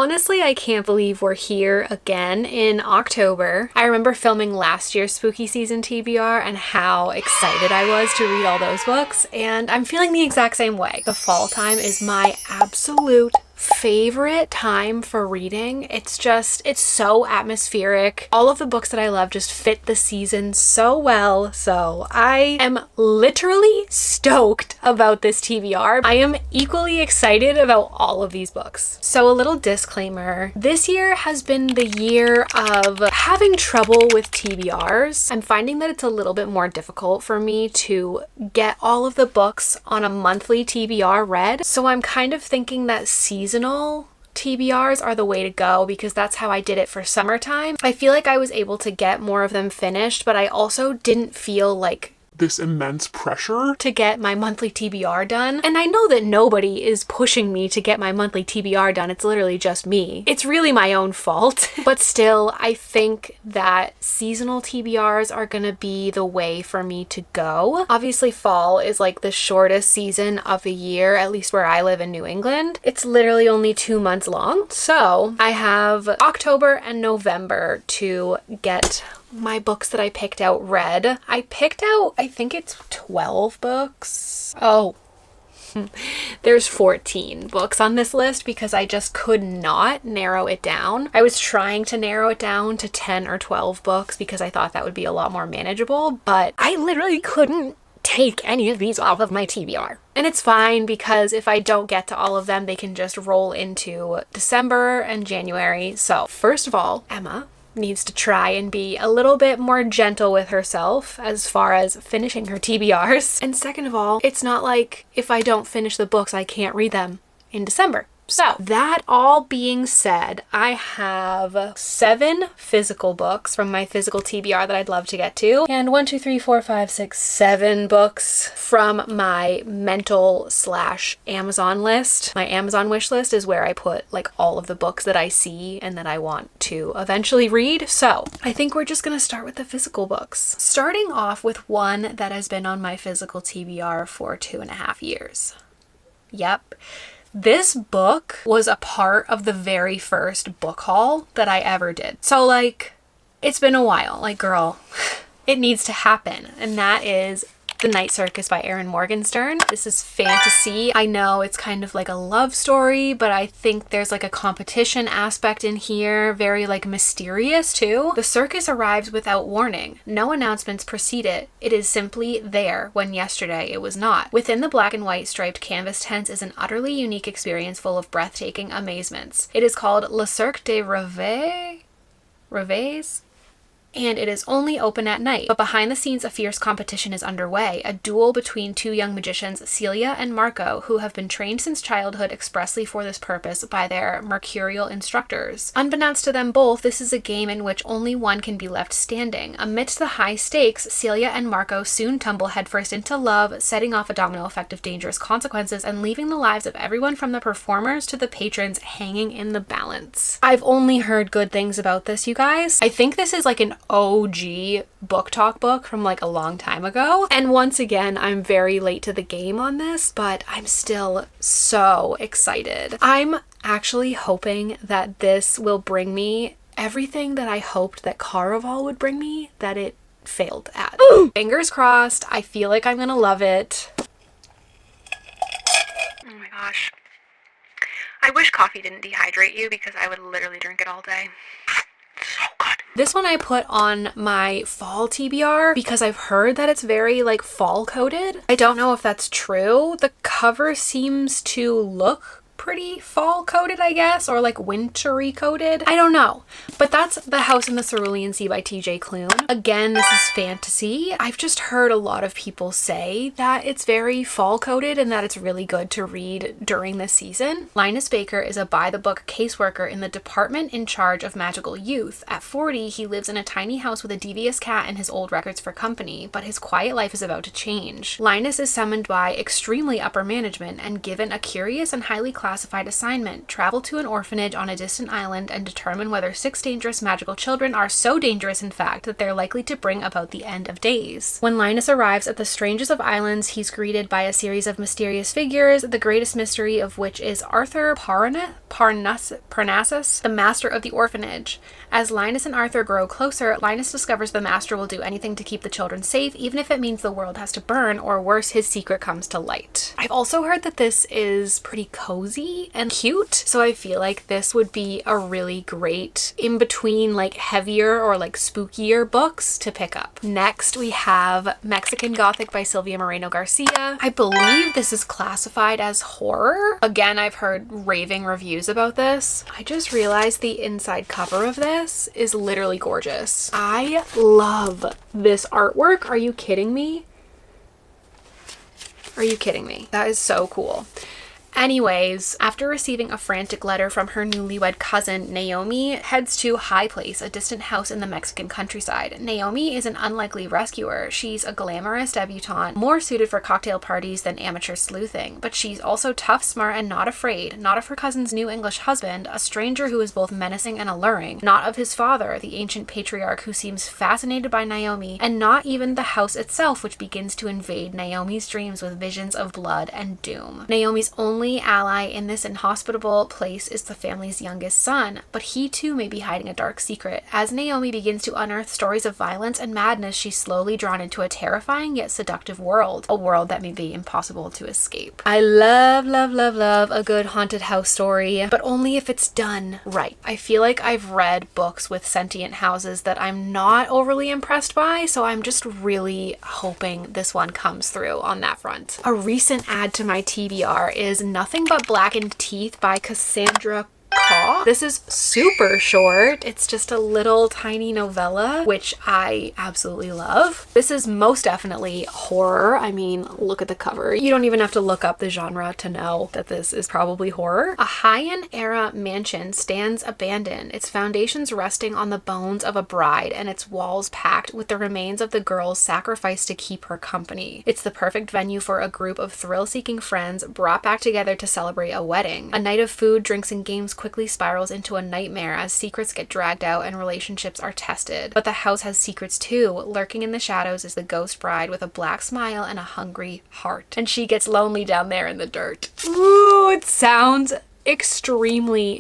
Honestly, I can't believe we're here again in October. I remember filming last year's spooky season TBR and how excited I was to read all those books, and I'm feeling the exact same way. The fall time is my absolute favorite time for reading. It's so atmospheric. All of the books that I love just fit the season so well. So I am literally stoked about this TBR. I am equally excited about all of these books. So a little disclaimer, this year has been the year of having trouble with TBRs. I'm finding that it's a little bit more difficult for me to get all of the books on a monthly TBR read. So I'm kind of thinking that seasonal TBRs are the way to go because that's how I did it for summertime. I feel like I was able to get more of them finished, but I also didn't feel like this immense pressure to get my monthly TBR done. And I know that nobody is pushing me to get my monthly TBR done. It's literally just me. It's really my own fault. But still, I think that seasonal TBRs are gonna be the way for me to go. Obviously, fall is like the shortest season of the year, at least where I live in New England. It's literally only 2 months long. So I have October and November to get my books that I picked out read. I picked out, I think it's 12 books. Oh, there's 14 books on this list because I just could not narrow it down. I was trying to narrow it down to 10 or 12 books because I thought that would be a lot more manageable, but I literally couldn't take any of these off of my TBR. And it's fine because if I don't get to all of them, they can just roll into December and January. So first of all, Emma needs to try and be a little bit more gentle with herself as far as finishing her TBRs. And second of all, it's not like if I don't finish the books, I can't read them in December. So that all being said, I have 7 physical books from my physical TBR that I'd love to get to, and 7 books from my mental / Amazon list. My Amazon wish list is where I put like all of the books that I see and that I want to eventually read. So I think we're just gonna start with the physical books. Starting off with one that has been on my physical TBR for 2.5 years. Yep. This book was a part of the very first book haul that I ever did. So like, it's been a while. Like, girl, it needs to happen. And that is The Night Circus by Erin Morgenstern. This is fantasy. I know it's kind of like a love story, but I think there's like a competition aspect in here, very like mysterious too. The circus arrives without warning. No announcements precede it. It is simply there when yesterday it was not. Within the black and white striped canvas tents is an utterly unique experience full of breathtaking amazements. It is called Le Cirque des Rêves, and it is only open at night. But behind the scenes, a fierce competition is underway, a duel between 2 young magicians, Celia and Marco, who have been trained since childhood expressly for this purpose by their mercurial instructors. Unbeknownst to them both, this is a game in which only one can be left standing. Amidst the high stakes, Celia and Marco soon tumble headfirst into love, setting off a domino effect of dangerous consequences and leaving the lives of everyone from the performers to the patrons hanging in the balance. I've only heard good things about this, you guys. I think this is like an OG book talk book from like a long time ago. And once again, I'm very late to the game on this, but I'm still so excited. I'm actually hoping that this will bring me everything that I hoped that Caraval would bring me, that it failed at. Ooh. Fingers crossed. I feel like I'm gonna love it. Oh my gosh. I wish coffee didn't dehydrate you because I would literally drink it all day. So good. This one I put on my fall TBR because I've heard that it's very like fall coated. I don't know if that's true. The cover seems to look pretty fall coated, I guess, or like wintry coated. I don't know. But that's The House in the Cerulean Sea by TJ Klune. Again, this is fantasy. I've just heard a lot of people say that it's very fall coated and that it's really good to read during this season. Linus Baker is a by-the-book caseworker in the department in charge of magical youth. At 40, he lives in a tiny house with a devious cat and his old records for company, but his quiet life is about to change. Linus is summoned by extremely upper management and given a curious and highly classified classified assignment. Travel to an orphanage on a distant island and determine whether 6 dangerous magical children are so dangerous, in fact, that they're likely to bring about the end of days. When Linus arrives at the strangest of islands, he's greeted by a series of mysterious figures, the greatest mystery of which is Arthur Parnassus, the master of the orphanage. As Linus and Arthur grow closer, Linus discovers the master will do anything to keep the children safe, even if it means the world has to burn, or worse, his secret comes to light. I've also heard that this is pretty cozy and cute, so I feel like this would be a really great in between like heavier or like spookier books to pick up. Next, we have Mexican Gothic by Silvia Moreno Garcia. I believe this is classified as horror. Again, I've heard raving reviews about this. I just realized the inside cover of this is literally gorgeous. I love this artwork. Are you kidding me? Are you kidding me? That is so cool. Anyways, after receiving a frantic letter from her newlywed cousin, Naomi heads to High Place, a distant house in the Mexican countryside. Naomi is an unlikely rescuer. She's a glamorous debutante, more suited for cocktail parties than amateur sleuthing, but she's also tough, smart, and not afraid, not of her cousin's new English husband, a stranger who is both menacing and alluring, not of his father, the ancient patriarch who seems fascinated by Naomi, and not even the house itself, which begins to invade Naomi's dreams with visions of blood and doom. Naomi's only ally in this inhospitable place is the family's youngest son, but he too may be hiding a dark secret. As Naomi begins to unearth stories of violence and madness, she's slowly drawn into a terrifying yet seductive world, a world that may be impossible to escape. I love a good haunted house story, but only if it's done right. I feel like I've read books with sentient houses that I'm not overly impressed by, so I'm just really hoping this one comes through on that front. A recent add to my TBR is Nothing But Blackened Teeth by Cassandra Caw. This is super short. It's just a little tiny novella, which I absolutely love. This is most definitely horror. I mean, look at the cover. You don't even have to look up the genre to know that this is probably horror. A Heian era mansion stands abandoned, its foundations resting on the bones of a bride and its walls packed with the remains of the girls sacrificed to keep her company. It's the perfect venue for a group of thrill-seeking friends brought back together to celebrate a wedding. A night of food, drinks, and games quickly spirals into a nightmare as secrets get dragged out and relationships are tested. But the house has secrets too. Lurking in the shadows is the ghost bride with a black smile and a hungry heart. And she gets lonely down there in the dirt. Ooh, it sounds extremely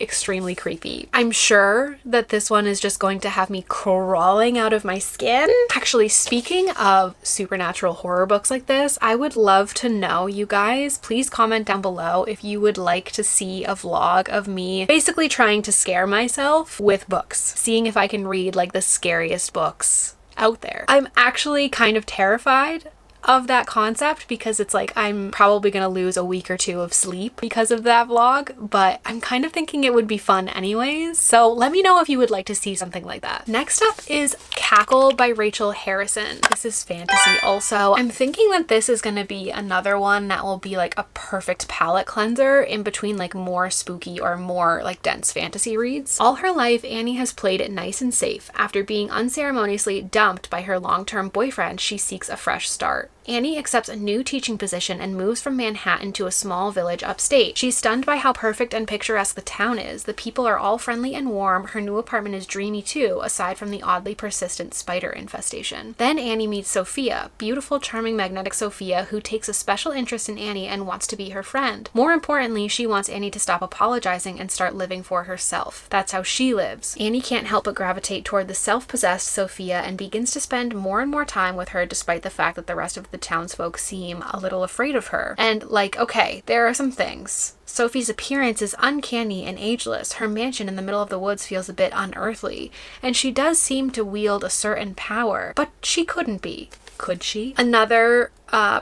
creepy. I'm sure that this one is just going to have me crawling out of my skin. Actually, speaking of supernatural horror books like this, I would love to know, you guys, please comment down below if you would like to see a vlog of me basically trying to scare myself with books, seeing if I can read like the scariest books out there. I'm actually kind of terrified of that concept because it's like I'm probably gonna lose a week or two of sleep because of that vlog, but I'm kind of thinking it would be fun anyways, so let me know if you would like to see something like that. Next up is Cackle by Rachel Harrison. This is fantasy also. I'm thinking that this is gonna be another one that will be like a perfect palate cleanser in between like more spooky or more like dense fantasy reads. All her life, Annie has played it nice and safe. After being unceremoniously dumped by her long-term boyfriend, she seeks a fresh start. Annie accepts a new teaching position and moves from Manhattan to a small village upstate. She's stunned by how perfect and picturesque the town is. The people are all friendly and warm. Her new apartment is dreamy too, aside from the oddly persistent spider infestation. Then Annie meets Sophia, beautiful, charming, magnetic Sophia, who takes a special interest in Annie and wants to be her friend. More importantly, she wants Annie to stop apologizing and start living for herself. That's how she lives. Annie can't help but gravitate toward the self-possessed Sophia and begins to spend more and more time with her despite the fact that the rest of the townsfolk seem a little afraid of her. And like, okay, there are some things. Sophie's appearance is uncanny and ageless. Her mansion in the middle of the woods feels a bit unearthly, and she does seem to wield a certain power, but she couldn't be. Could she? Another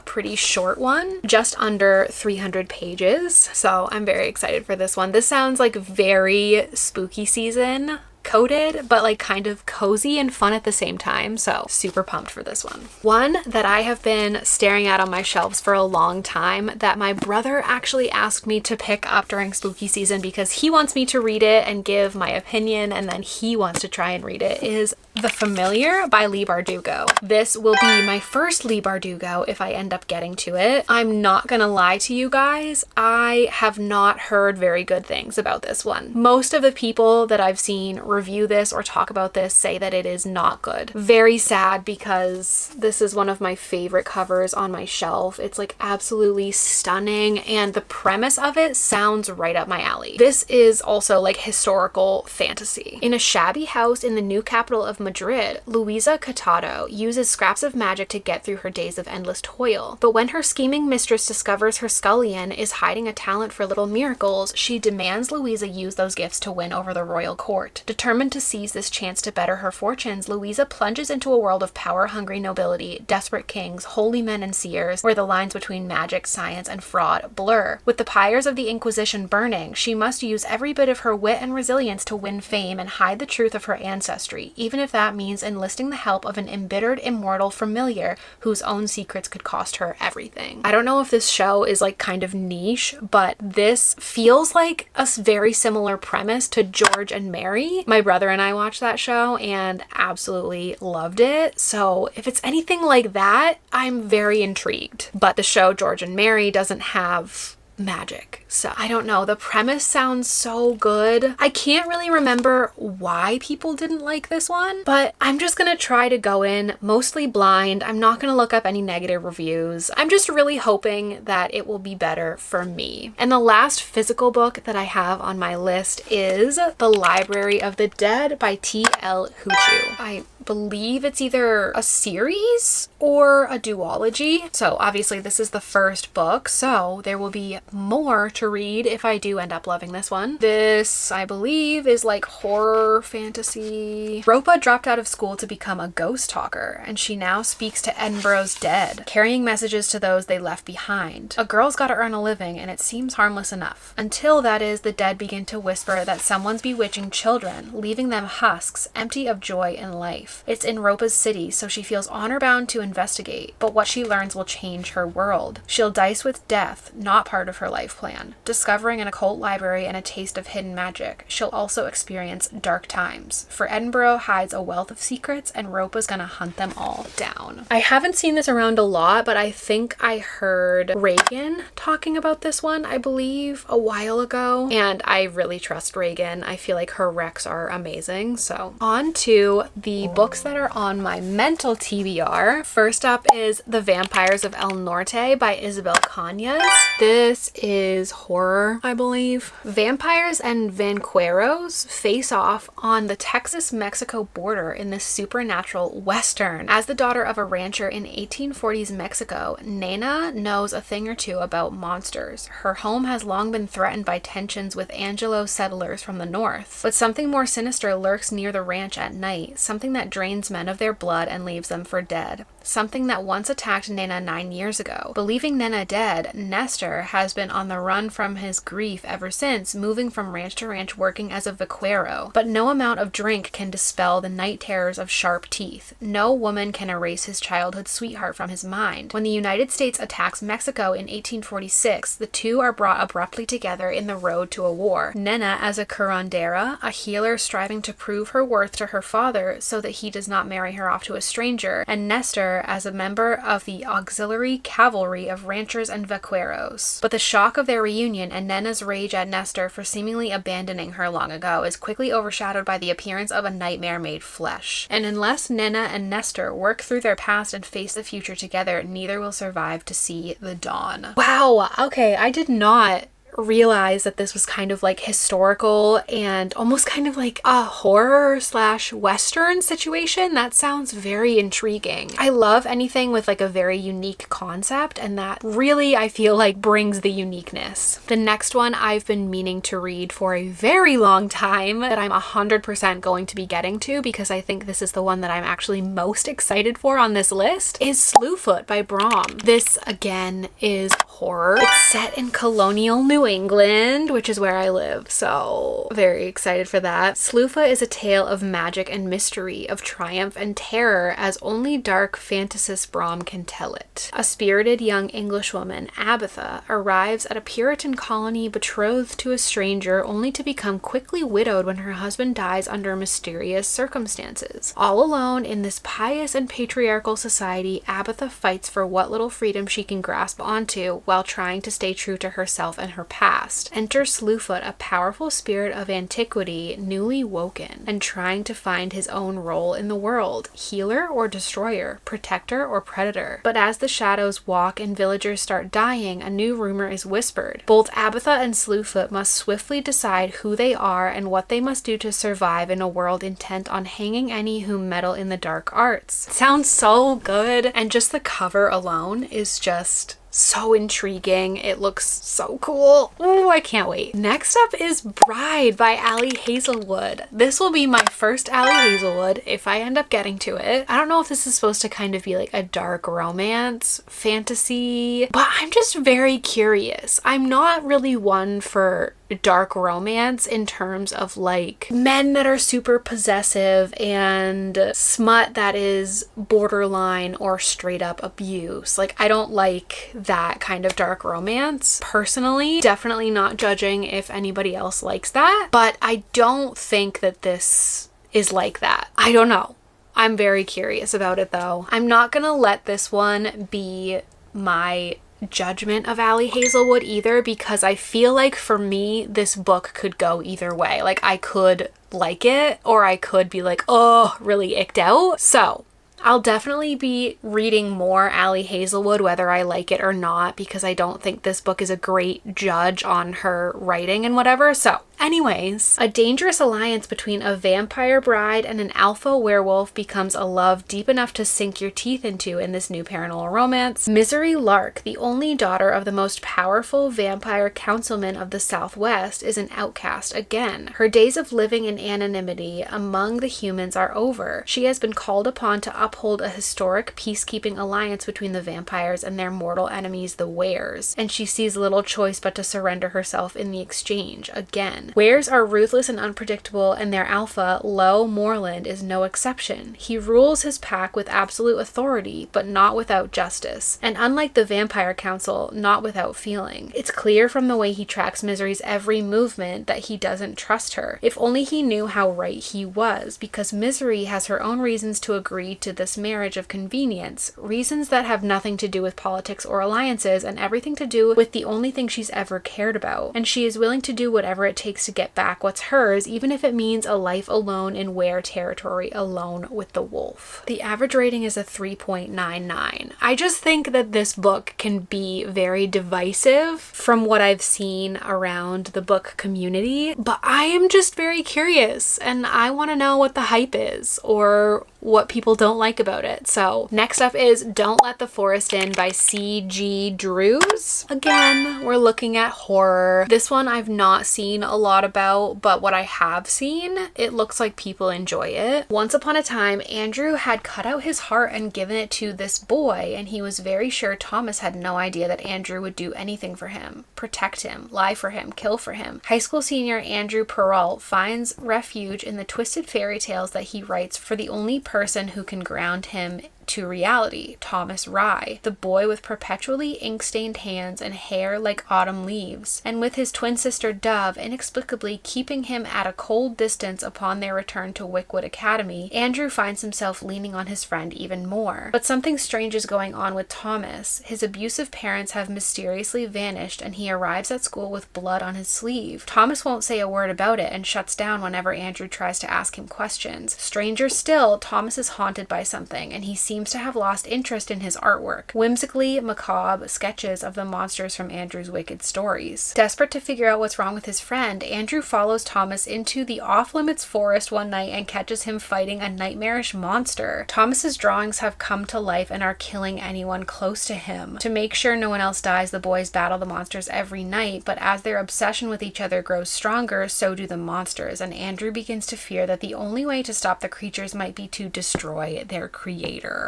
pretty short one, just under 300 pages. So I'm very excited for this one. This sounds like very spooky season coded, but like kind of cozy and fun at the same time. So super pumped for this one. One that I have been staring at on my shelves for a long time that my brother actually asked me to pick up during spooky season because he wants me to read it and give my opinion, and then he wants to try and read it, is The Familiar by Leigh Bardugo. This will be my first Leigh Bardugo if I end up getting to it. I'm not gonna lie to you guys, I have not heard very good things about this one. Most of the people that I've seen review this or talk about this say that it is not good. Very sad because this is one of my favorite covers on my shelf. It's like absolutely stunning and the premise of it sounds right up my alley. This is also like historical fantasy. In a shabby house in the new capital of Madrid, Luisa Catado uses scraps of magic to get through her days of endless toil. But when her scheming mistress discovers her scullion is hiding a talent for little miracles, she demands Luisa use those gifts to win over the royal court. Determined to seize this chance to better her fortunes, Luisa plunges into a world of power-hungry nobility, desperate kings, holy men and seers, where the lines between magic, science, and fraud blur. With the pyres of the Inquisition burning, she must use every bit of her wit and resilience to win fame and hide the truth of her ancestry, even if that means enlisting the help of an embittered, immortal familiar whose own secrets could cost her everything. I don't know if this show is like kind of niche, but this feels like a very similar premise to George and Mary. My brother and I watched that show and absolutely loved it. So if it's anything like that, I'm very intrigued. But the show George and Mary doesn't have magic. So I don't know. The premise sounds so good. I can't really remember why people didn't like this one, but I'm just gonna try to go in mostly blind. I'm not gonna look up any negative reviews. I'm just really hoping that it will be better for me. And the last physical book that I have on my list is The Library of the Dead by T.L. Huchu. I believe it's either a series or a duology. So obviously this is the first book, so there will be more to read if I do end up loving this one. This, I believe, is like horror fantasy. Ropa dropped out of school to become a ghost talker, and she now speaks to Edinburgh's dead, carrying messages to those they left behind. A girl's gotta earn a living, and it seems harmless enough. Until, that is, the dead begin to whisper that someone's bewitching children, leaving them husks, empty of joy and life. It's in Ropa's city, so she feels honor-bound to investigate, but what she learns will change her world. She'll dice with death, not part of her life plan. Discovering an occult library and a taste of hidden magic, she'll also experience dark times. For Edinburgh hides a wealth of secrets, and Ropa's gonna hunt them all down. I haven't seen this around a lot, but I think I heard Reagan talking about this one, I believe, a while ago, and I really trust Reagan. I feel like her recs are amazing. So on to the books that are on my mental TBR. First up is The Vampires of El Norte by Isabel Cañas. This is horror, I believe. Vampires and vaqueros face off on the Texas-Mexico border in this supernatural western. As the daughter of a rancher in 1840s Mexico, Nena knows a thing or two about monsters. Her home has long been threatened by tensions with Anglo settlers from the north. But something more sinister lurks near the ranch at night, something that drains men of their blood and leaves them for dead. Something that once attacked Nena 9 years ago. Believing Nena dead, Nestor has been on the run from his grief ever since, moving from ranch to ranch working as a vaquero. But no amount of drink can dispel the night terrors of sharp teeth. No woman can erase his childhood sweetheart from his mind. When the United States attacks Mexico in 1846, the two are brought abruptly together in the road to a war. Nena as a curandera, a healer striving to prove her worth to her father so that he does not marry her off to a stranger, and Nestor as a member of the auxiliary cavalry of ranchers and vaqueros. But the shock of their reunion and Nena's rage at Nestor for seemingly abandoning her long ago is quickly overshadowed by the appearance of a nightmare made flesh. And unless Nena and Nestor work through their past and face the future together, neither will survive to see the dawn. Wow, okay, I did not realize that this was kind of like historical and almost kind of like a horror slash western situation. That sounds very intriguing. I love anything with like a very unique concept, and that really I feel like brings the uniqueness. The next one I've been meaning to read for a very long time that I'm 100% going to be getting to because I think this is the one that I'm actually most excited for on this list is Slewfoot by Brom. This again is horror. It's set in colonial New New England, which is where I live, so very excited for that. Sloofa is a tale of magic and mystery, of triumph and terror, as only dark fantasist Brom can tell it. A spirited young Englishwoman, Abatha, arrives at a Puritan colony betrothed to a stranger, only to become quickly widowed when her husband dies under mysterious circumstances. All alone in this pious and patriarchal society, Abatha fights for what little freedom she can grasp onto while trying to stay true to herself and her past. Enter Slewfoot, a powerful spirit of antiquity, newly woken, and trying to find his own role in the world, healer or destroyer, protector or predator. But as the shadows walk and villagers start dying, a new rumor is whispered. Both Abatha and Slewfoot must swiftly decide who they are and what they must do to survive in a world intent on hanging any who meddle in the dark arts. It sounds so good, and just the cover alone is just so intriguing. It looks so cool. Oh, I can't wait. Next up is Bride by Ali Hazelwood. This will be my first Ali Hazelwood if I end up getting to it. I don't know if this is supposed to kind of be like a dark romance, fantasy, but I'm just very curious. I'm not really one for dark romance in terms of like men that are super possessive and smut that is borderline or straight up abuse. Like, I don't like that kind of dark romance personally. Definitely not judging if anybody else likes that, but I don't think that this is like that. I don't know. I'm very curious about it though. I'm not gonna let this one be my judgment of Ali Hazelwood either, because I feel like for me this book could go either way. Like, I could like it or I could be like, oh, really icked out. So I'll definitely be reading more Ali Hazelwood whether I like it or not, because I don't think this book is a great judge on her writing and whatever. So anyways, a dangerous alliance between a vampire bride and an alpha werewolf becomes a love deep enough to sink your teeth into in this new paranormal romance. Misery Lark, the only daughter of the most powerful vampire councilman of the Southwest, is an outcast again. Her days of living in anonymity among the humans are over. She has been called upon to uphold a historic peacekeeping alliance between the vampires and their mortal enemies, the Wares, and she sees little choice but to surrender herself in the exchange again. Wares are ruthless and unpredictable, and their alpha, Lo Moreland, is no exception. He rules his pack with absolute authority, but not without justice, and unlike the Vampire Council, not without feeling. It's clear from the way he tracks Misery's every movement that he doesn't trust her. If only he knew how right he was, because Misery has her own reasons to agree to this marriage of convenience, reasons that have nothing to do with politics or alliances, and everything to do with the only thing she's ever cared about, and she is willing to do whatever it takes to get back what's hers, even if it means a life alone in Were territory, alone with the wolf. The average rating is a 3.99. I just think that this book can be very divisive from what I've seen around the book community, but I am just very curious and I want to know what the hype is or what people don't like about it. So next up is Don't Let the Forest In by C.G. Drews. Again, we're looking at horror. This one I've not seen a lot about, but what I have seen, it looks like people enjoy it. Once upon a time, Andrew had cut out his heart and given it to this boy, and he was very sure Thomas had no idea that Andrew would do anything for him, protect him, lie for him, kill for him. High school senior Andrew Perrault finds refuge in the twisted fairy tales that he writes for the only person who can ground him to reality, Thomas Rye, the boy with perpetually ink-stained hands and hair like autumn leaves, and with his twin sister Dove inexplicably keeping him at a cold distance upon their return to Wickwood Academy. Andrew finds himself leaning on his friend even more. But something strange is going on with Thomas. His abusive parents have mysteriously vanished, and he arrives at school with blood on his sleeve. Thomas won't say a word about it and shuts down whenever Andrew tries to ask him questions. Stranger still, Thomas is haunted by something, and he seems to have lost interest in his artwork, whimsically macabre sketches of the monsters from Andrew's wicked stories. Desperate to figure out what's wrong with his friend, Andrew follows Thomas into the off-limits forest one night and catches him fighting a nightmarish monster. Thomas's drawings have come to life and are killing anyone close to him. To make sure no one else dies, the boys battle the monsters every night, but as their obsession with each other grows stronger, so do the monsters, and Andrew begins to fear that the only way to stop the creatures might be to destroy their creator.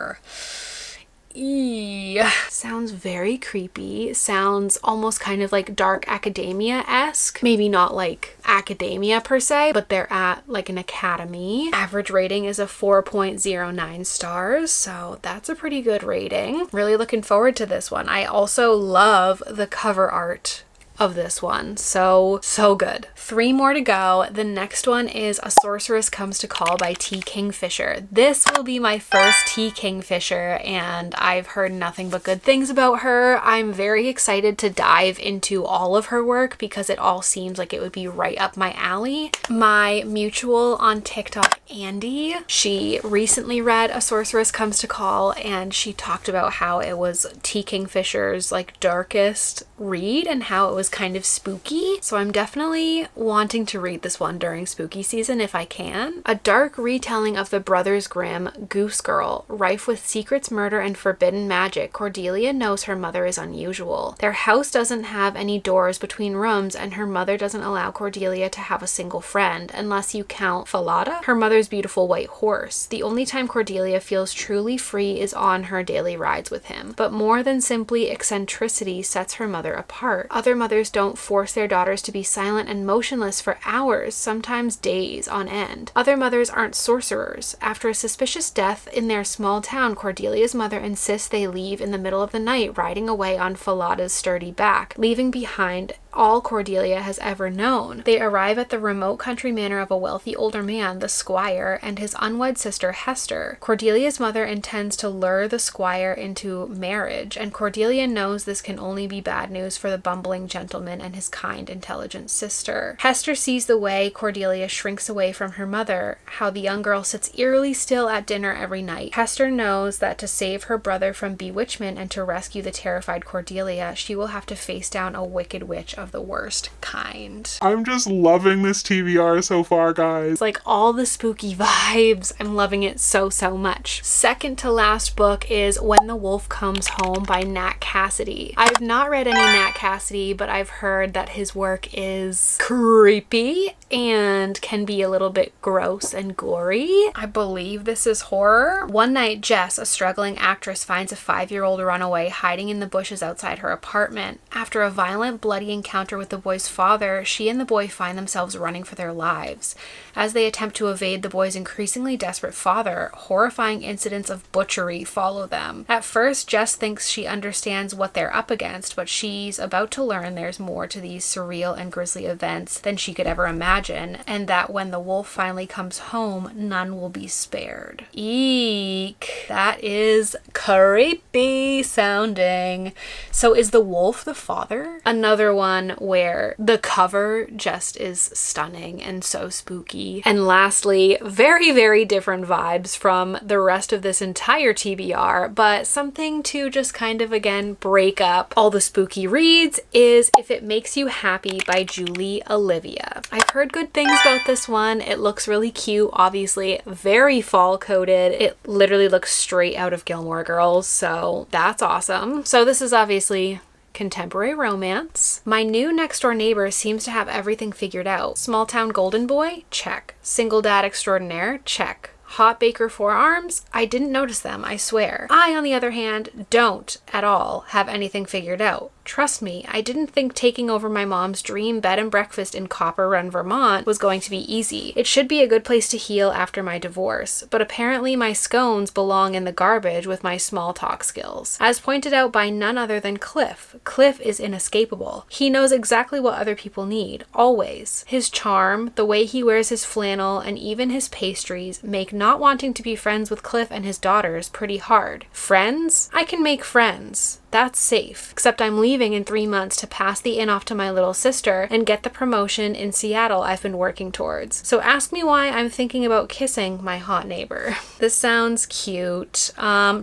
Sounds very creepy. Sounds almost kind of like dark academia-esque. Maybe not like academia per se, but they're at like an academy. Average rating is a 4.09 stars, so that's a pretty good rating. Really looking forward to this one. I also love the cover art of this one. So good. 3 more to go. The next one is A Sorceress Comes to Call by T. Kingfisher. This will be my first T. Kingfisher, and I've heard nothing but good things about her. I'm very excited to dive into all of her work because it all seems like it would be right up my alley. My mutual on TikTok, Andy, she recently read A Sorceress Comes to Call, and she talked about how it was T. Kingfisher's like darkest read and how it was kind of spooky. So I'm definitely wanting to read this one during spooky season if I can. A dark retelling of the Brothers Grimm Goose Girl, rife with secrets, murder, and forbidden magic. Cordelia knows her mother is unusual. Their house doesn't have any doors between rooms, and her mother doesn't allow Cordelia to have a single friend, unless you count Falada, her mother's beautiful white horse. The only time Cordelia feels truly free is on her daily rides with him. But more than simply eccentricity sets her mother apart. Other mothers don't force their daughters to be silent and motionless for hours, sometimes days on end. Other mothers aren't sorcerers. After a suspicious death in their small town, Cordelia's mother insists they leave in the middle of the night, riding away on Falada's sturdy back, leaving behind all Cordelia has ever known. They arrive at the remote country manor of a wealthy older man, the squire, and his unwed sister Hester. Cordelia's mother intends to lure the squire into marriage, and Cordelia knows this can only be bad news for the bumbling gentleman and his kind, intelligent sister. Hester sees the way Cordelia shrinks away from her mother, how the young girl sits eerily still at dinner every night. Hester knows that to save her brother from bewitchment and to rescue the terrified Cordelia, she will have to face down a wicked witch of the worst kind. I'm just loving this TBR so far, guys. It's like all the spooky vibes. I'm loving it so much. Second to last book is When the Wolf Comes Home by Nat Cassidy. I've not read any Nat Cassidy, but I've heard that his work is creepy and can be a little bit gross and gory. I believe this is horror. One night, Jess, a struggling actress, finds a 5-year-old runaway hiding in the bushes outside her apartment. After a violent, bloody encounter with the boy's father, she and the boy find themselves running for their lives. As they attempt to evade the boy's increasingly desperate father, horrifying incidents of butchery follow them. At first, Jess thinks she understands what they're up against, but she's about to learn there's more to these surreal and grisly events than she could ever imagine, and that when the wolf finally comes home, none will be spared. Eek! That is creepy sounding. So is the wolf the father? Another one where the cover just is stunning and so spooky. And lastly, very different vibes from the rest of this entire TBR, but something to just kind of again break up all the spooky reads is If It Makes You Happy by Julie Olivia. I've heard good things about this one. It looks really cute, obviously very fall coded. It literally looks straight out of Gilmore Girls, so that's awesome. So this is obviously contemporary romance. My new next door neighbor seems to have everything figured out. Small town golden boy? Check. Single dad extraordinaire? Check. Hot baker forearms? I didn't notice them, I swear. I, on the other hand, don't at all have anything figured out. Trust me, I didn't think taking over my mom's dream bed and breakfast in Copper Run, Vermont was going to be easy. It should be a good place to heal after my divorce, but apparently my scones belong in the garbage with my small talk skills. As pointed out by none other than Cliff. Cliff is inescapable. He knows exactly what other people need, always. His charm, the way he wears his flannel, and even his pastries make not wanting to be friends with Cliff and his daughters pretty hard. Friends? I can make friends. That's safe. Except I'm leaving in 3 months to pass the inn off to my little sister and get the promotion in Seattle I've been working towards. So ask me why I'm thinking about kissing my hot neighbor. This sounds cute.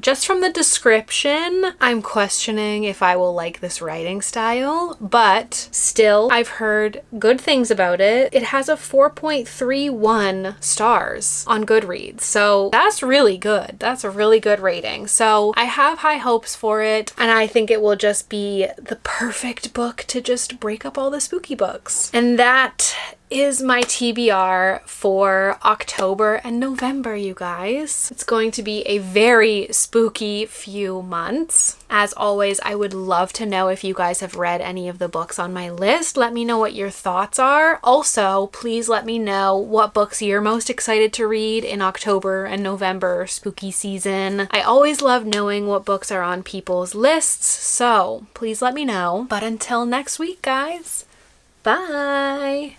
Just from the description, I'm questioning if I will like this writing style, but still, I've heard good things about it. It has a 4.31 stars on Goodreads, so that's really good. That's a really good rating. So I have high hopes for it, and I think it will just be the perfect book to just break up all the spooky books. And that is my TBR for October and November, you guys. It's going to be a very spooky few months. As always, I would love to know if you guys have read any of the books on my list. Let me know what your thoughts are. Also, please let me know what books you're most excited to read in October and November spooky season. I always love knowing what books are on people's lists, so please let me know. But until next week, guys, bye!